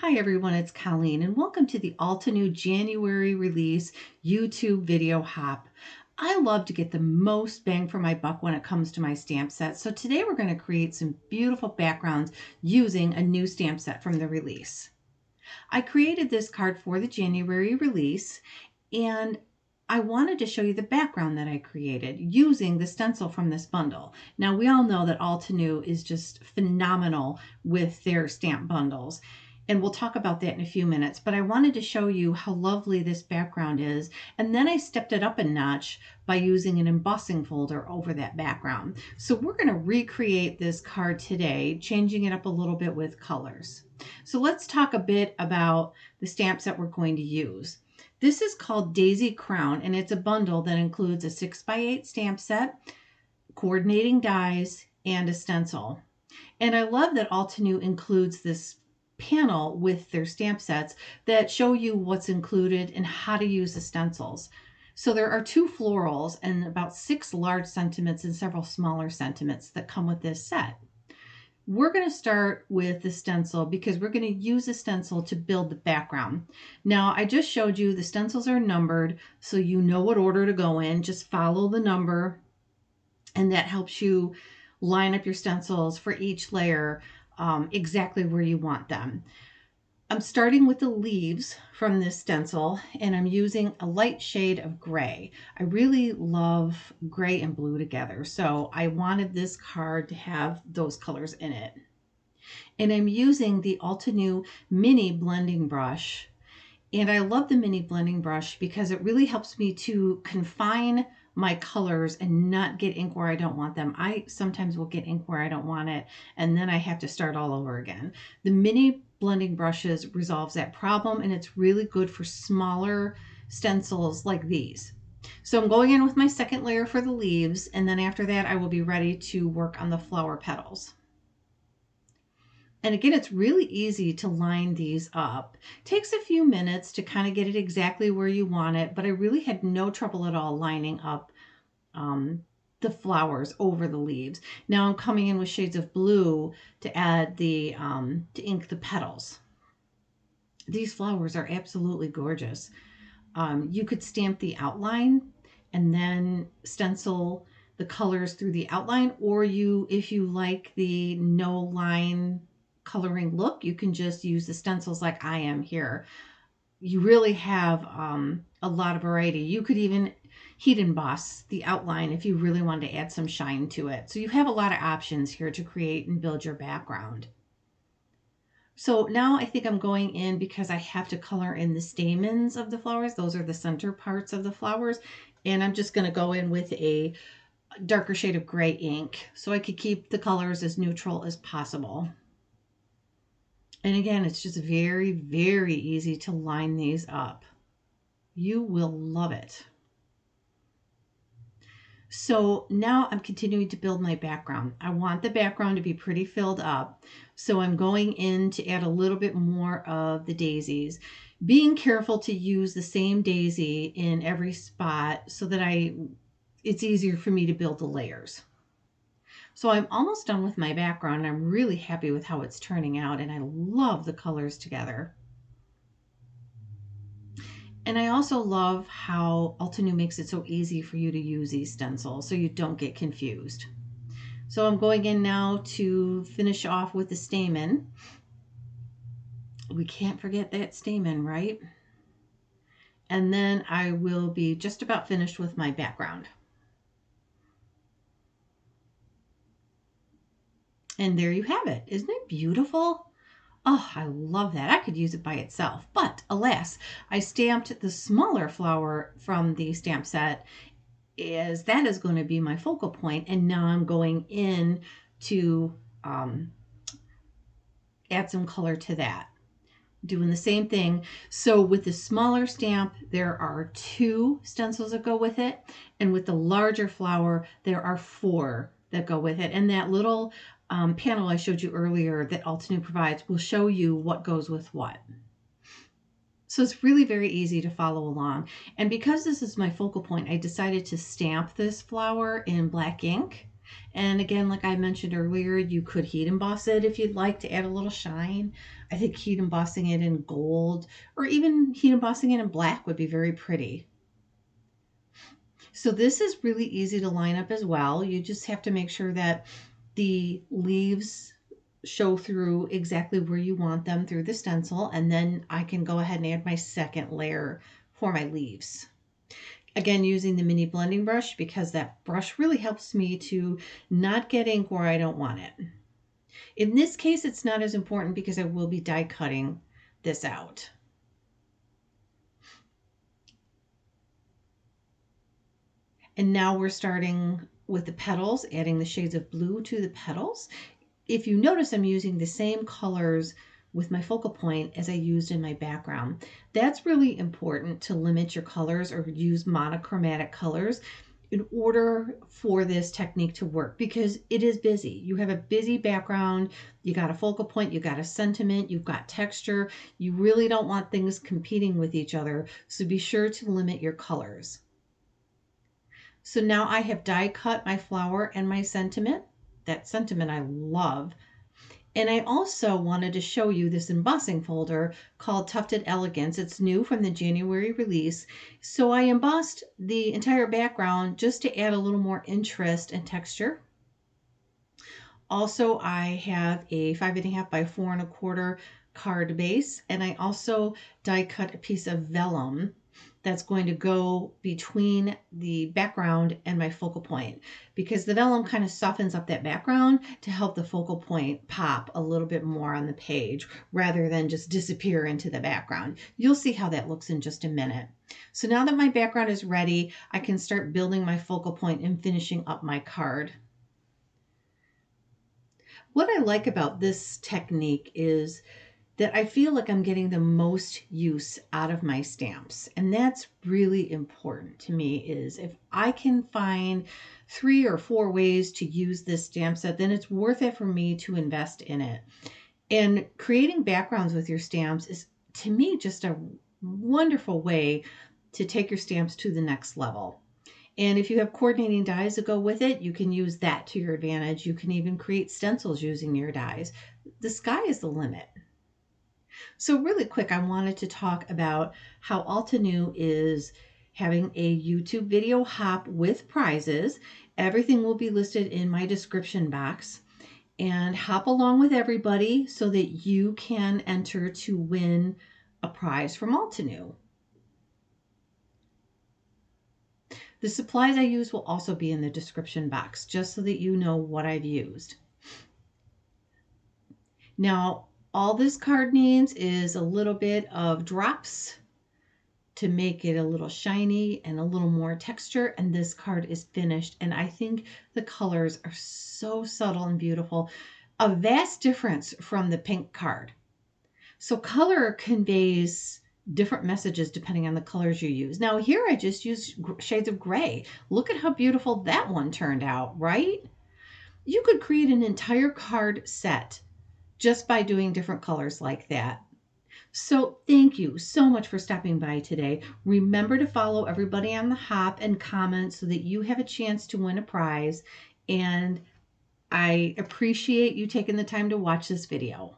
Hi everyone, it's Colleen and welcome to the Altenew January release YouTube video hop. I love to get the most bang for my buck when it comes to my stamp set. So today we're going to create some beautiful backgrounds using a new stamp set from the release. I created this card for the January release and I wanted to show you the background that I created using the stencil from this bundle. Now we all know that Altenew is just phenomenal with their stamp bundles. And we'll talk about that in a few minutes, but I wanted to show you how lovely this background is. And then I stepped it up a notch by using an embossing folder over that background. So we're going to recreate this card today, changing it up a little bit with colors. So let's talk a bit about the stamps that we're going to use. This is called Daisy Crown, and it's a bundle that includes a 6x8 stamp set, coordinating dies, and a stencil. And I love that Altenew includes this panel with their stamp sets that show you what's included and how to use the stencils. So there are 2 florals and about 6 large sentiments and several smaller sentiments that come with this set. We're going to start with the stencil because we're going to use the stencil to build the background. Now, I just showed you the stencils are numbered, so you know what order to go in. Just follow the number, and that helps you line up your stencils for each layer exactly where you want them. I'm starting with the leaves from this stencil, and I'm using a light shade of gray. I really love gray and blue together, so I wanted this card to have those colors in it. And I'm using the Altenew mini blending brush. And I love the mini blending brush because it really helps me to confine my colors and not get ink where I don't want them. I sometimes will get ink where I don't want it, and then I have to start all over again. The mini blending brushes resolves that problem, and it's really good for smaller stencils like these. So I'm going in with my second layer for the leaves, and then after that I will be ready to work on the flower petals. And again, it's really easy to line these up. It takes a few minutes to kind of get it exactly where you want it, but I really had no trouble at all lining up the flowers over the leaves. Now I'm coming in with shades of blue to add to ink the petals. These flowers are absolutely gorgeous. You could stamp the outline and then stencil the colors through the outline, or if you like the no line coloring look, you can just use the stencils like I am here. You really have a lot of variety. You could even heat emboss the outline if you really wanted to add some shine to it. So you have a lot of options here to create and build your background. So now I think I'm going in because I have to color in the stamens of the flowers. Those are the center parts of the flowers. And I'm just going to go in with a darker shade of gray ink so I could keep the colors as neutral as possible. And again, it's just very, very easy to line these up. You will love it. So now I'm continuing to build my background. I want the background to be pretty filled up. So I'm going in to add a little bit more of the daisies, being careful to use the same daisy in every spot so that it's easier for me to build the layers. So I'm almost done with my background. I'm really happy with how it's turning out, and I love the colors together. And I also love how Altenew makes it so easy for you to use these stencils so you don't get confused. So I'm going in now to finish off with the stamen. We can't forget that stamen, right? And then I will be just about finished with my background. And there you have it. Isn't it beautiful? Oh, I love that. I could use it by itself. But alas, I stamped the smaller flower from the stamp set as that is going to be my focal point. And now I'm going in to add some color to that. Doing the same thing. So with the smaller stamp, there are 2 stencils that go with it. And with the larger flower, there are 4 that go with it. And that little panel I showed you earlier that Altenew provides will show you what goes with what. So it's really very easy to follow along. And because this is my focal point, I decided to stamp this flower in black ink. And again, like I mentioned earlier, you could heat emboss it if you'd like to add a little shine. I think heat embossing it in gold or even heat embossing it in black would be very pretty. So this is really easy to line up as well. You just have to make sure that the leaves show through exactly where you want them through the stencil, and then I can go ahead and add my second layer for my leaves. Again, using the mini blending brush because that brush really helps me to not get ink where I don't want it. In this case, it's not as important because I will be die cutting this out. And now we're starting with the petals, adding the shades of blue to the petals. If you notice, I'm using the same colors with my focal point as I used in my background. That's really important to limit your colors or use monochromatic colors in order for this technique to work because it is busy. You have a busy background, you got a focal point, you got a sentiment, you've got texture. You really don't want things competing with each other, so be sure to limit your colors. So now I have die cut my flower and my sentiment. That sentiment I love. And I also wanted to show you this embossing folder called Tufted Elegance. It's new from the January release. So I embossed the entire background just to add a little more interest and texture. Also, I have a 5.5 by 4.25 card base, and I also die cut a piece of vellum that's going to go between the background and my focal point because the vellum kind of softens up that background to help the focal point pop a little bit more on the page rather than just disappear into the background. You'll see how that looks in just a minute. So now that my background is ready, I can start building my focal point and finishing up my card. What I like about this technique is that I feel like I'm getting the most use out of my stamps. And that's really important to me is if I can find 3 or 4 ways to use this stamp set, then it's worth it for me to invest in it. And creating backgrounds with your stamps is, to me, just a wonderful way to take your stamps to the next level. And if you have coordinating dies that go with it, you can use that to your advantage. You can even create stencils using your dies. The sky is the limit. So really quick, I wanted to talk about how Altenew is having a YouTube video hop with prizes. Everything will be listed in my description box. And hop along with everybody so that you can enter to win a prize from Altenew. The supplies I use will also be in the description box, just so that you know what I've used. Now, all this card needs is a little bit of drops to make it a little shiny and a little more texture, and this card is finished. And I think the colors are so subtle and beautiful. A vast difference from the pink card. So color conveys different messages depending on the colors you use. Now here I just used shades of gray. Look at how beautiful that one turned out, right? You could create an entire card set just by doing different colors like that. So thank you so much for stopping by today. Remember to follow everybody on the hop and comment so that you have a chance to win a prize. And I appreciate you taking the time to watch this video.